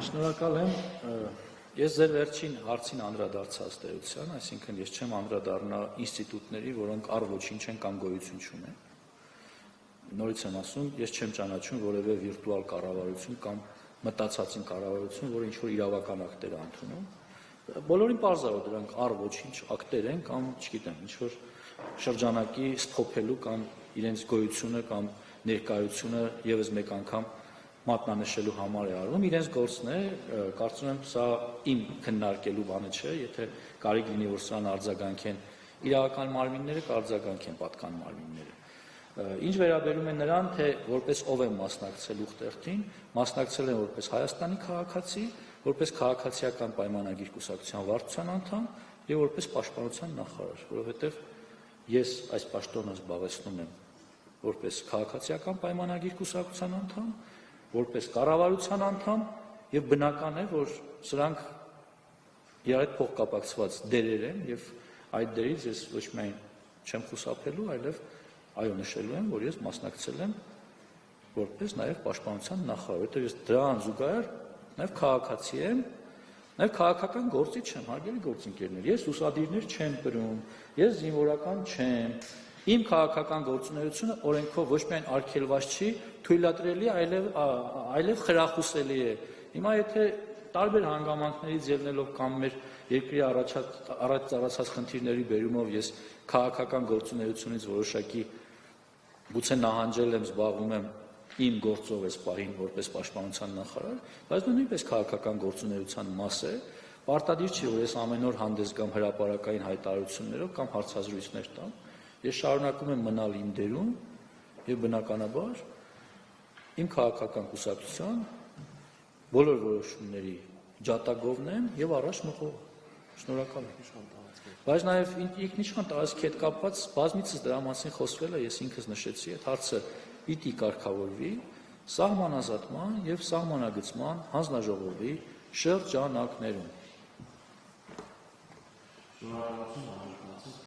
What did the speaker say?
Շնորհակալ եմ, ես ձեր վերջին հարցին անդրադարձած տերության, այսինքն ես չեմ անդրադառնա ինստիտուտների, որոնք առ ոչինչ են կամ գոյություն չունեն։ Նորից եմ ասում, ես չեմ ճանաչում որևէ վիրտուալ կառավարություն կամ մտածածին կառավարություն, որը ինչ-որ իրավական ակտեր է ընդունում։ Բոլորին պարզ է, որ դրանք առ ոչինչ ակտեր են կամ, չգիտեմ, ինչ-որ շրջանակի սփոփելու կամ իրենց գոյությունը կամ ներկայությունը ևս մեկ անգամ մատնանշելու համար է արվում, իրենց գործն է, կարծում եմ սա իմ քննարկելու բանը չէ, եթե կարիք լինի, որ սրան արձագանքեն իրավական մարմինները, կարձագանքեն պատկան մարմինները։ Ինչ վերաբերում է նրան, թե որպես ով եմ մասնակցել ուխտերթին, մասնակցել եմ որպես Հայաստանի քաղաքացի, որպես քաղաքացիական պայմանագիր կուսակցության վարչության անդամ եւ որպես պաշտպանության նախարար, որովհետեւ ես այս պաշտոնը զբաղեցնում եմ որպես քաղաքացիական պայմանագիր կուսակցության անդամ, որպես կառավարության անդամ եւ բնական է, որ սրանք իրար հետ փոխկապակցված դերեր են եւ այդ դերից ես ոչ միայն չեմ խուսափելու, այլև այո նշելու եմ, որ ես մասնակցել եմ որպես նաեւ պաշտպանության նախարար, որովհետեւ ես դրան զուգահեռ նաեւ քաղաքացի եմ, նաեւ քաղաքական գործիչ եմ, հարգելի գործընկերներ, ես ուսադիրներ չեմ կրում, ես զինվորական չեմ, իմ քաղաքական գործունեությունը օրենքով ոչ միայն արգելված չի, թույլատրելի, այլև խրախուսելի է։ Հիմա եթե տարբեր հանգամանքներից ելնելով կամ մեր երկրի առաջ ծառացած խնդիրների բերումով ես քաղաքական գործունեությունից որոշակի գուցե նահանջել եմ, զբաղվում եմ իմ գործով այս պահին որպես պաշտպանության նախարար, բայց դա նույնպես քաղաքական գործունեության մաս է, պարտադիր չի, որ ես ամեն օր հանդես գամ հրապարակային հայտարարություններով կամ հարցազրույցներ տամ։ Ես շարունակում եմ մնալ իմ դերում եւ բնականաբար իմ քաղաքական կուսակցության բոլոր որոշումների ջատագովն եմ եւ առաջ մղող։ Շնորհակալ եմ։ Բայց նաեւ ինքնիշխան տարածքի հետ կապված բազմիցս դրա մասին խոսվել է, ես ինքս նշեցի, այդ հարցը պիտի կարգավորվի սահմանազատման եւ սահմանագծման հանձնաժողովի շրջանակներում։